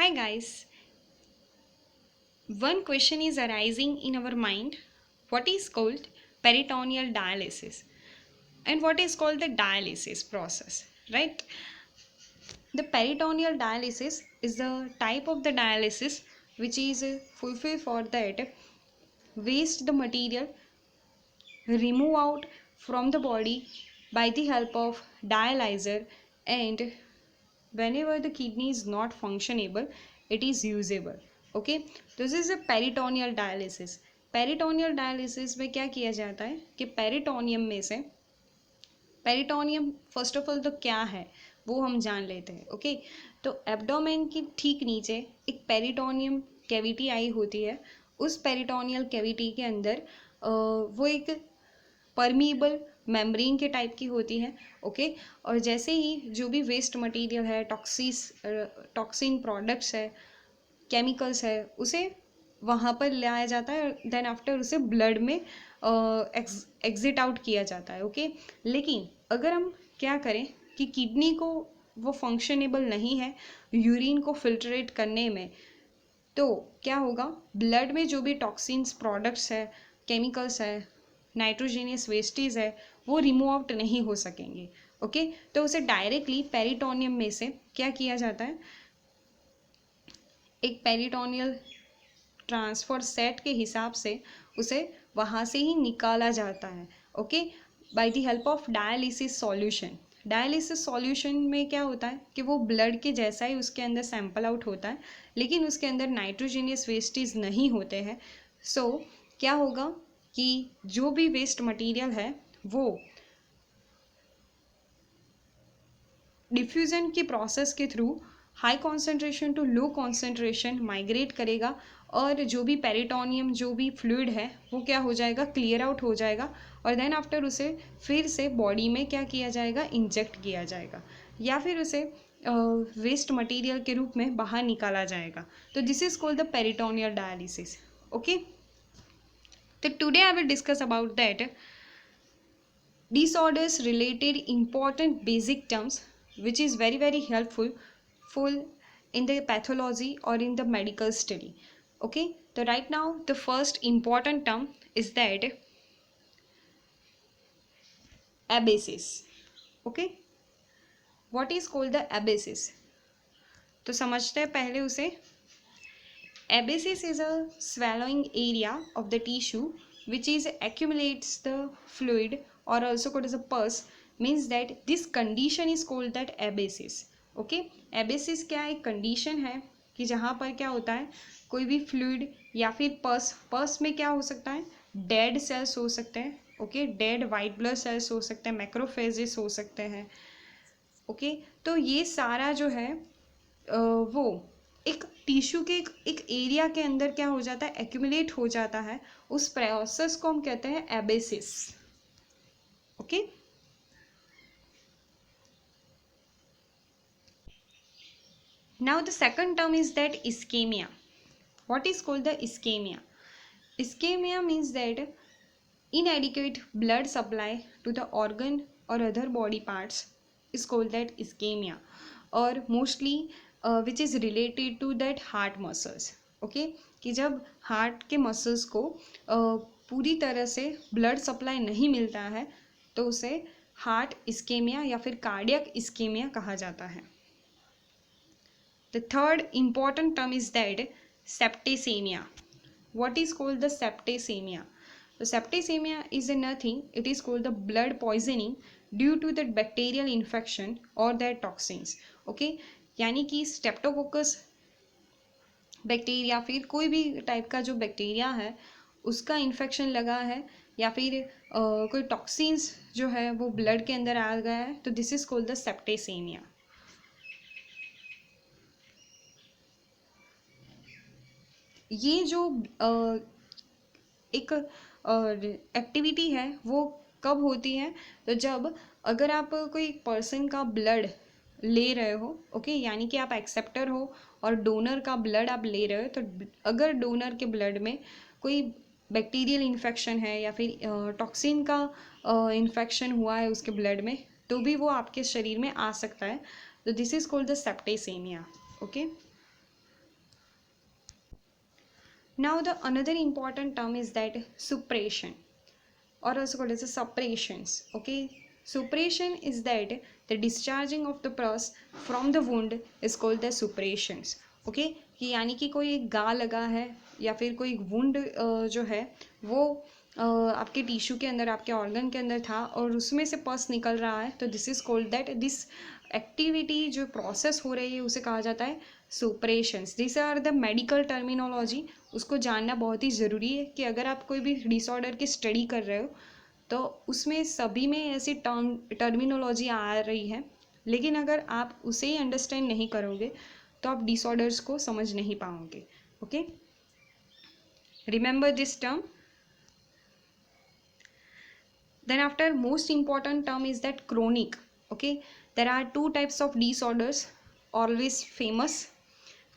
Hi guys, one question is arising in our mind. What is called peritoneal dialysis and what is called the dialysis process, right? The peritoneal dialysis is the type of the dialysis which is fulfilled for that waste the material remove out from the body by the help of dialyzer, and whenever the kidney is not functionable it is usable. Okay, this is a peritoneal dialysis. peritoneal dialysis में क्या किया जाता है कि peritoneum में से, peritoneum first of all तो क्या है वो हम जान लेते हैं. ओके, तो एब्डोमेन की ठीक नीचे एक पेरिटोनियम कैविटी आई होती है. उस पेरिटोनियल कैविटी के अंदर वो एक परमीबल मेम्ब्रेन के टाइप की होती है. ओके, और जैसे ही जो भी वेस्ट मटेरियल है, टॉक्सिन प्रोडक्ट्स है, केमिकल्स है, उसे वहाँ पर लाया जाता है. देन आफ्टर उसे ब्लड में एग्जिट आउट किया जाता है. ओके, लेकिन अगर हम क्या करें कि किडनी को वो फंक्शनेबल नहीं है यूरिन को फिल्ट्रेट करने में, तो क्या होगा, ब्लड में जो भी टॉक्सिन्स प्रोडक्ट्स है, केमिकल्स है, नाइट्रोजीनियस वेस्टेज है, वो रिमूव आउट नहीं हो सकेंगे. ओके, तो उसे डायरेक्टली पेरिटोनियम में से क्या किया जाता है, एक पेरिटोनियल ट्रांसफर सेट के हिसाब से उसे वहाँ से ही निकाला जाता है. Okay, by the help of dialysis solution. Dialysis solution में क्या होता है कि वो ब्लड के जैसा ही उसके अंदर सैंपल आउट होता है, लेकिन उसके अंदर नाइट्रोजीनियस वेस्टेज नहीं होते हैं. सो क्या होगा कि जो भी वेस्ट मटेरियल है वो डिफ्यूज़न की प्रोसेस के through high concentration to low concentration migrate करेगा, और जो भी पेरिटोनियम जो भी फ्लूइड है वो क्या हो जाएगा, क्लियर आउट हो जाएगा, और देन आफ्टर उसे फिर से बॉडी में क्या किया जाएगा, इंजेक्ट किया जाएगा, या फिर उसे वेस्ट मटेरियल के रूप में बाहर निकाला जाएगा. तो this is called the peritoneal dialysis. Okay, तो today I will discuss about that disorders related important basic terms which is very helpful full in the pathology or in the medical study. Okay, so right now the first important term is that abscess. Okay, what is called the abscess? तो समझते हैं पहले उसे. Abscess is a swallowing area of the tissue which is accumulates the fluid or also called as a pus, means that this condition is called that abscess. Okay, abscess क्या एक condition है कि जहाँ पर क्या होता है, कोई भी fluid या फिर पस में क्या हो सकता है, डेड सेल्स हो सकते हैं. Okay, dead white blood cells हो सकते हैं, मैक्रोफेजेस हो सकते हैं. ओके, तो ये सारा जो है वो एक टिश्यू के एक एरिया के अंदर क्या हो जाता है, एक्यूमुलेट हो जाता है. उस प्रोसेस को हम कहते हैं abasis. Okay, now the second term is that ischaemia. What is called the ischaemia? Ischaemia means that inadequate blood supply to the organ or other body parts is called that ischemia, or mostly which is related to that heart muscles. okay, कि जब heart के muscles को पूरी तरह से blood supply नहीं मिलता है तो उसे हार्ट इस्केमिया या फिर कार्डियक इस्केमिया कहा जाता है. The third important term is that septicemia. What is called the septicemia? So septicemia is nothing, it is called the blood poisoning due to the bacterial infection or their toxins. Okay, यानी कि streptococcus bacteria फिर कोई भी type का जो bacteria है उसका infection लगा है, या फिर कोई टॉक्सिन्स जो है वो ब्लड के अंदर आ गया है, तो दिस इज कॉल्ड द सेप्टेसेमिया. ये जो एक एक्टिविटी है वो कब होती है, तो जब अगर आप कोई पर्सन का ब्लड ले रहे हो, ओके, यानी कि आप एक्सेप्टर हो और डोनर का ब्लड आप ले रहे हो, तो अगर डोनर के ब्लड में कोई बैक्टीरियल इन्फेक्शन है या फिर टॉक्सिन का इन्फेक्शन हुआ है उसके ब्लड में, तो भी वो आपके शरीर में आ सकता है. तो this is called the septicaemia. Okay, Now the another important term is that suppression, or also called as a suppressions. Okay, suppression is that the discharging of the pus from the wound is called the suppressions. Okay, कि यानी कि कोई एक घा लगा है या फिर कोई वुंड जो है वो आपके टिश्यू के अंदर, आपके ऑर्गन के अंदर था और उसमें से पस निकल रहा है, तो this is called that, this activity जो प्रोसेस हो रही है उसे कहा जाता है suppressions. This are the medical terminology. उसको जानना बहुत ही ज़रूरी है कि अगर आप कोई भी डिसऑर्डर की स्टडी कर रहे हो तो उसमें सभी में ऐसी टर्मिनोलॉजी आ रही है, लेकिन अगर आप उसे ही अंडरस्टैंड नहीं करोगे तो आप डिसऑर्डर्स को समझ नहीं पाओगे. Okay, remember this term. Then after, most important term is that chronic. Okay, there are two types of disorders always famous.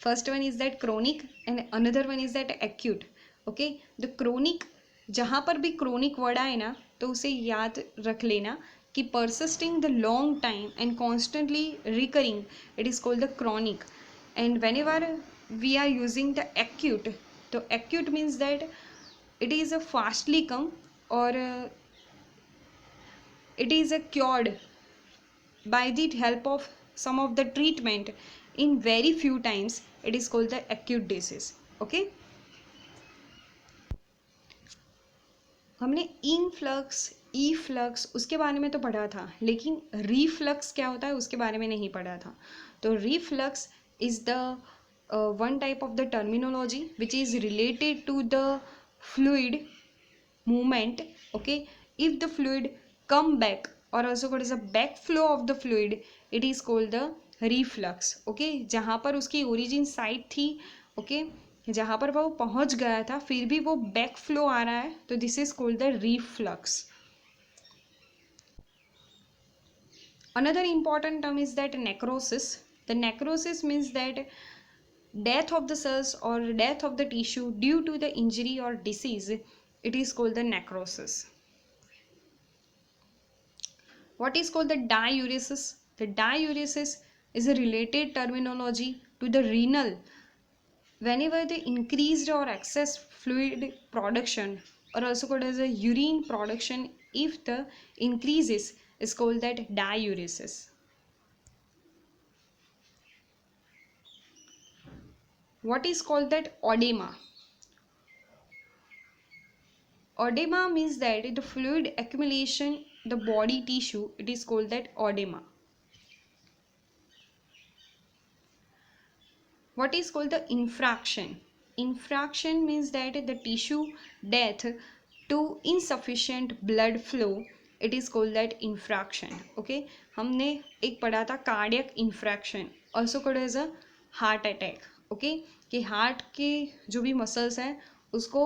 First one is that chronic and another one is that acute. Okay, the chronic, जहाँ पर भी chronic word आए ना तो उसे याद रख लेना कि persisting the long time and constantly recurring, it is called the chronic. And whenever we are using the acute, तो acute means that it is a fastly come or it is a cured by the help of some of the treatment in very few times. It is called the acute disease. Okay, हमने influx, ईफ्लक्स उसके बारे में तो पढ़ा था, लेकिन रीफ्लक्स क्या होता है उसके बारे में नहीं पढ़ा था. तो reflux is the one type of the terminology which is related to the fluid movement. Okay, if the fluid come back or also called as a backflow of the fluid, it is called the reflux. Okay, जहाँ पर उसकी origin site थी, okay, जहाँ पर वो पहुँच गया था फिर भी वो बैक फ्लो आ रहा है, तो this is called the reflux. Another important term is that necrosis. The necrosis means that death of the cells or death of the tissue due to the injury or disease. It is called the necrosis. What is called the diuresis? The diuresis is a related terminology to the renal. Whenever the increased or excess fluid production, or also called as a urine production, if the increases, is called that diuresis. What is called that oedema? Oedema means that the fluid accumulation the body tissue, it is called that oedema. What is called the infraction? Infraction means that the tissue death to insufficient blood flow, it is called that infraction. Okay, हमने एक पढ़ा था cardiac infarction, also called as a heart attack. Okay, कि heart के जो भी muscles हैं उसको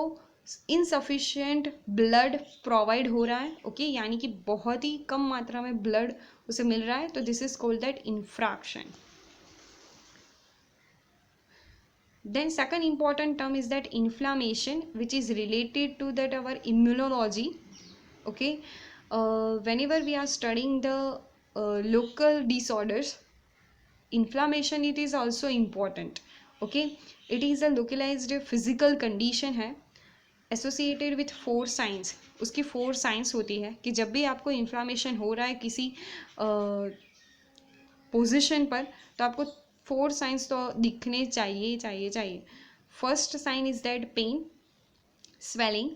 इनसफिशिएंट ब्लड प्रोवाइड हो रहा है. ओके, यानी कि बहुत ही कम मात्रा में ब्लड उसे मिल रहा है, तो this is called that infraction. Then second important term is that inflammation, which is related to that our immunology. Okay, whenever we are studying the local disorders, inflammation it is also important. Okay, it is a localized physical condition है associated with 4 signs. उसकी 4 signs होती है कि जब भी आपको inflammation हो रहा है किसी पोजिशन पर तो आपको 4 साइंस तो दिखने चाहिए. First sign is that pain, swelling,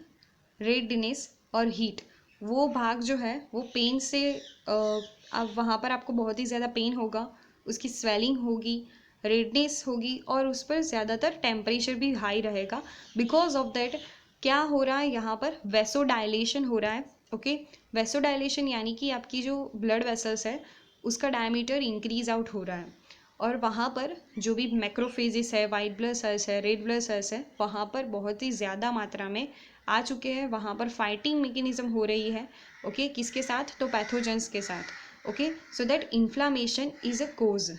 redness और हीट. वो भाग जो है वो पेन से अब वहाँ पर आपको बहुत ही ज़्यादा पेन होगा, उसकी स्वेलिंग होगी, रेडनेस होगी और उस पर ज़्यादातर टेम्परेचर भी हाई रहेगा. बिकॉज ऑफ दैट क्या हो रहा है यहाँ पर, वेसोडाइलेशन हो रहा है. ओके, वेसोडाइलेशन यानी कि आपकी जो ब्लड वेसल्स है उसका डायमीटर इंक्रीज आउट हो रहा है और वहाँ पर जो भी मैक्रोफेजिस है, वाइट ब्लड सेल्स है, रेड ब्लड सेल्स है, वहाँ पर बहुत ही ज़्यादा मात्रा में आ चुके हैं. वहाँ पर फाइटिंग मैकेनिज्म हो रही है. ओके, किसके साथ, तो पैथोजेंस के साथ. Okay, so that inflammation is a cause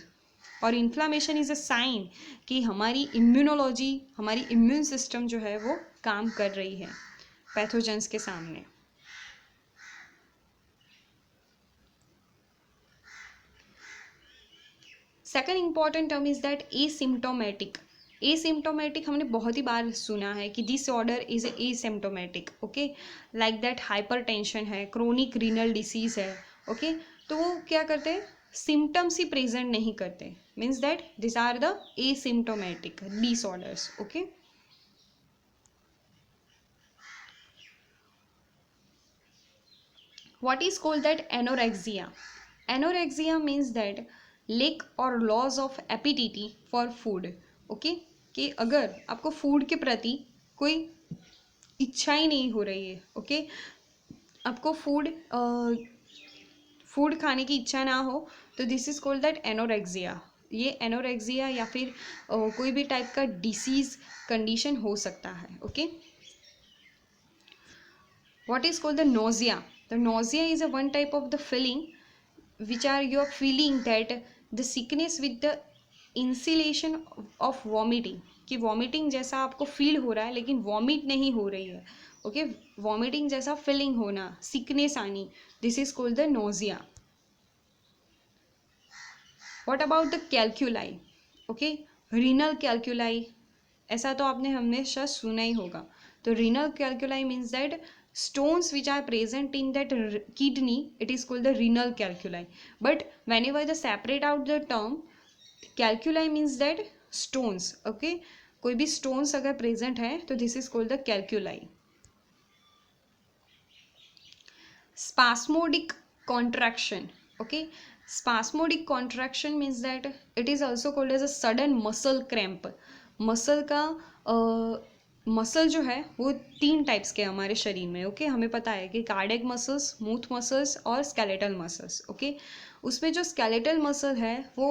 और इन्फ्लामेशन इज़ अ साइन कि हमारी इम्यूनोलॉजी, हमारी इम्यून सिस्टम जो है वो काम कर रही है पैथोजेंस के सामने. Second important term is that asymptomatic. Asymptomatic हमने बहुत ही बार सुना है कि this order is asymptomatic, okay, like that hypertension है, क्रोनिक रीनल डिसीज है, ओके, तो वो क्या करते हैं, सिम्टम्स ही प्रेजेंट नहीं करते, means that this are the asymptomatic disorders, okay. What is called that anorexia? Anorexia means that lack or loss of appetite for food, okay, कि अगर आपको फूड के प्रति कोई इच्छा ही नहीं हो रही है, ओके, आपको फूड खाने की इच्छा ना हो, तो this is called that anorexia. ये एनोरेक्सिया या फिर कोई भी टाइप का डिसीज कंडीशन हो सकता है, okay. What is called the nausea? The nausea is a one type of the feeling which are you are feeling that the sickness with the inhalation of vomiting, कि vomiting जैसा आपको feel हो रहा है लेकिन वॉमिट नहीं हो रही है, ओके, वॉमिटिंग जैसा फीलिंग होना, सिकनेस आनी, this is called the nausea. What about the calculi, okay, renal calculi, ऐसा तो आपने हमेशा सुना ही होगा। तो renal calculi means that stones which are present in that kidney, it is called the renal calculi, but whenever they separate out the term calculi means that stones, okay, कोई भी stones अगर present है तो this is called the calculi। spasmodic contraction, okay, spasmodic contraction means that it is also called as a sudden muscle cramp। Muscle का muscle जो है वो 3 types के हमारे शरीर में, ओके, हमें पता है कि कार्डियक मसल्स, स्मूथ मसल्स और स्केलेटल मसल्स, ओके। उसमें जो स्केलेटल मसल है वो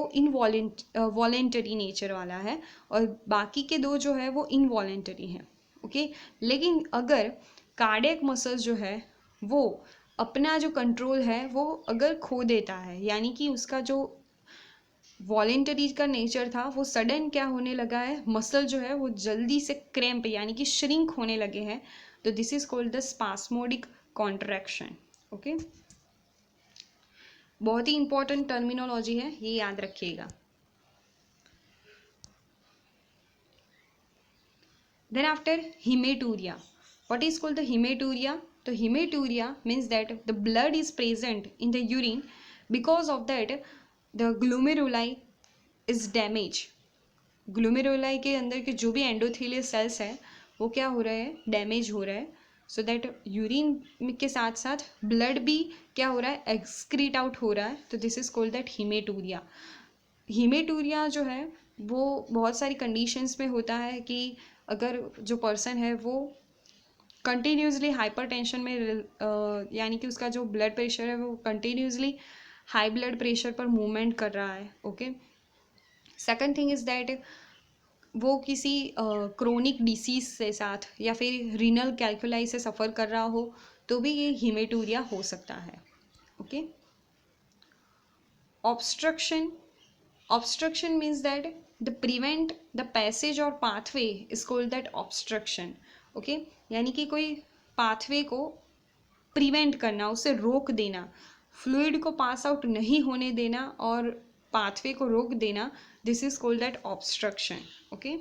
वॉलेंटरी नेचर वाला है और बाकी के 2 जो है वो इनवॉलेंटरी है, ओके। लेकिन अगर कार्डियक मसल्स जो है वो अपना जो कंट्रोल है वो अगर खो देता है, यानी कि उसका जो वॉलेंटरी का नेचर था वो सडन क्या होने लगा है, मसल जो है वो जल्दी से क्रैम्प यानी कि श्रिंक होने लगे हैं, तो this is called the spasmodic contraction, okay. बहुत ही इंपॉर्टेंट टर्मिनोलॉजी है, ये याद रखिएगा। Then after haematuria, what is called the haematuria? तो haematuria means that the blood is present in the urine, because of that the glomeruli is damage. Glomeruli के अंदर के जो भी एंडोथेलियल सेल्स हैं वो क्या हो रहे हैं, डैमेज हो रहा है, सो दैट यूरिन के साथ साथ ब्लड भी क्या हो रहा है, एक्सक्रीट आउट हो रहा है, तो दिस इज कॉल्ड दैट हिमेटूरिया। हिमेटूरिया जो है वो बहुत सारी कंडीशंस में होता है कि अगर जो पर्सन है वो कंटिन्यूसली हाइपरटेंशन में यानी कि उसका जो ब्लड प्रेशर है वो कंटिन्यूसली हाई ब्लड प्रेशर पर मूवमेंट कर रहा है, okay. Second thing is that वो किसी क्रोनिक डिसीज से साथ या फिर रीनल कैल्कुलाई से सफ़र कर रहा हो तो भी ये हिमेटूरिया हो सकता है, okay. Obstruction, obstruction means that the prevent the passage और pathway is called that obstruction, okay, यानी कि कोई पाथवे को प्रिवेंट करना, उसे रोक देना, फ्लूइड को पास आउट नहीं होने देना और पाथवे को रोक देना, this is called that obstruction, okay.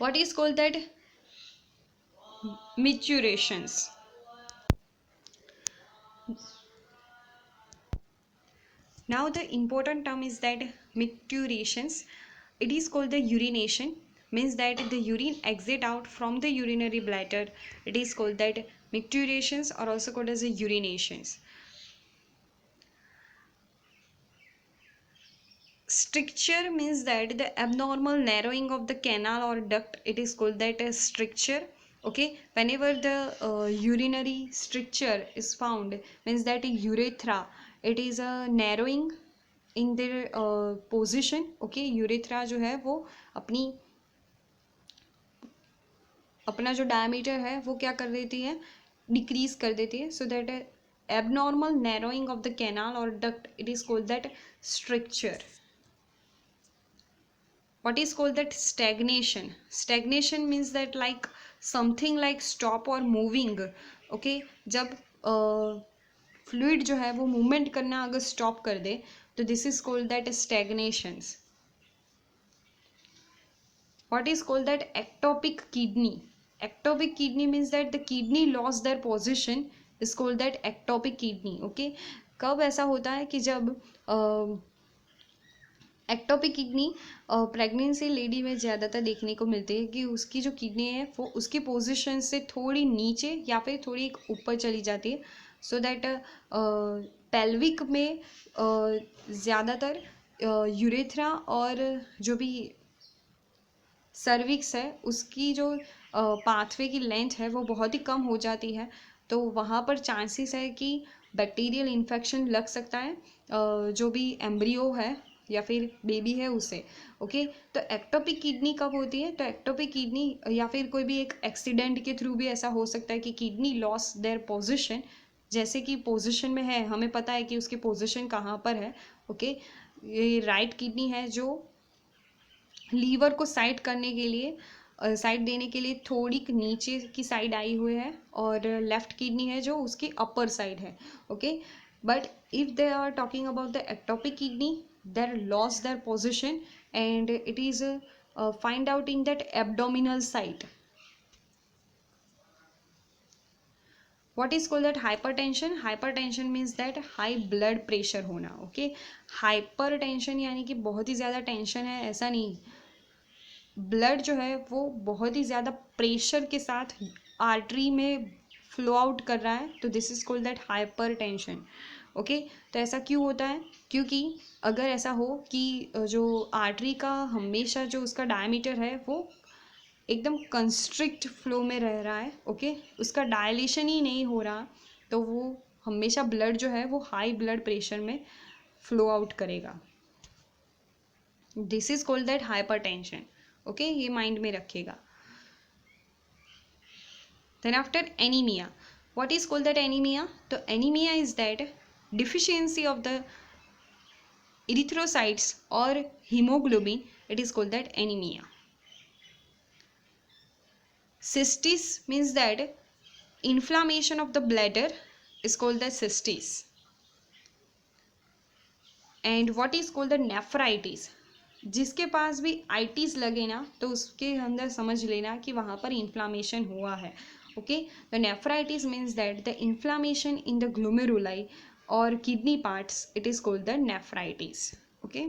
What is called that micturations? Now the important term is that micturations, it is called the urination, means that the urine exit out from the urinary bladder, it is called that micturations or also called as the urinations. Stricture means that the abnormal narrowing of the canal or duct, it is called that a stricture, okay. Whenever the urinary stricture is found, means that urethra, it is a narrowing in their position, okay। urethra जो है वो अपना जो diameter है वो क्या कर देती है, डिक्रीज कर देती है, so that abnormal narrowing of the canal or duct, it is called that stricture. What is called that stagnation? Stagnation means that like something like stop or moving, okay, जब फ्लूइड जो है वो movement करना अगर stop कर दे तो this is called that stagnations, What is called that ectopic kidney? Ectopic kidney means that the kidney lost their position is called that ectopic kidney. Okay, कब ऐसा होता है कि जब एक्टोपिक किडनी प्रेगनेंसी लेडी में ज़्यादातर देखने को मिलती है कि उसकी जो किडनी है वो उसकी पोजीशन से थोड़ी नीचे या फिर थोड़ी एक ऊपर चली जाती है, सो दैट पेल्विक में ज़्यादातर यूरेथ्रा और जो भी सर्विक्स है उसकी जो पाथवे की लेंथ है वो बहुत ही कम हो जाती है, तो वहाँ पर चांसेस है कि बैक्टीरियल इन्फेक्शन लग सकता है जो भी एम्ब्रियो है या फिर बेबी है उसे। ओके, तो एक्टोपिक किडनी कब होती है? तो एक्टोपिक किडनी या फिर कोई भी एक एक्सीडेंट के थ्रू भी ऐसा हो सकता है कि किडनी लॉस देयर पोजीशन, जैसे कि पोजीशन में है, हमें पता है कि उसकी पोजीशन कहाँ पर है। ओके, ये राइट किडनी है जो लीवर को साइड करने के लिए साइड देने के लिए थोड़ी नीचे की साइड आई हुई है, और लेफ्ट किडनी है जो उसकी अपर साइड है। Okay, but if they are talking about the ectopic kidney, there loss their position and it is find out in that abdominal side. What is called that hypertension? Hypertension means that high blood pressure होना। Okay, hypertension यानी कि बहुत ही ज़्यादा tension है ऐसा नहीं, blood जो है वो बहुत ही ज़्यादा प्रेशर के साथ आर्टरी में फ्लो आउट कर रहा है, तो this is called that hypertension. Okay, तो ऐसा क्यों होता है? क्योंकि अगर ऐसा हो कि जो आर्टरी का हमेशा जो उसका डायमीटर है वो एकदम कंस्ट्रिक्ट फ्लो में रह रहा है, ओके, उसका डायलेशन ही नहीं हो रहा, तो वो हमेशा ब्लड जो है वो हाई ब्लड प्रेशर में फ्लो आउट करेगा। This is called that hypertension. Okay, ये माइंड में रखिएगा। Then after anaemia, what is called that anaemia? तो anaemia is that deficiency of the erythrocytes or hemoglobin, it is called that anemia. Cystis means that inflammation of the bladder is called the cystis. And what is called the nephritis? जिसके पास भी itis लगे ना तो उसके अंदर समझ लेना कि वहाँ पर इन्फ्लामेशन हुआ है। Okay, the nephritis means that the inflammation in the glomeruli और kidney parts, it is called the nephritis. Okay,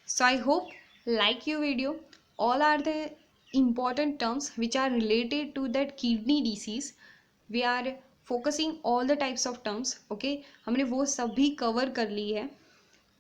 so I hope like your video, all are the important terms which are related to that kidney disease. We are focusing all the types of terms. Okay, हमने वो सब भी cover कर ली है।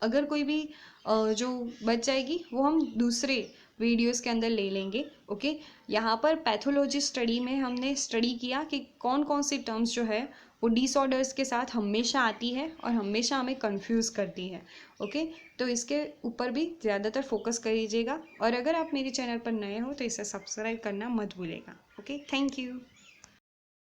अगर कोई भी जो बच जाएगी वो हम दूसरे वीडियोस के अंदर ले लेंगे। ओके, यहाँ पर पैथोलॉजी स्टडी में हमने स्टडी किया कि कौन कौन सी टर्म्स जो है वो डिसऑर्डर्स के साथ हमेशा आती है और हमेशा हमें कंफ्यूज करती है। ओके, तो इसके ऊपर भी ज़्यादातर फोकस करिएगा, और अगर आप मेरे चैनल पर नए हो तो इसे सब्सक्राइब करना मत भूलिएगा। Okay, thank you.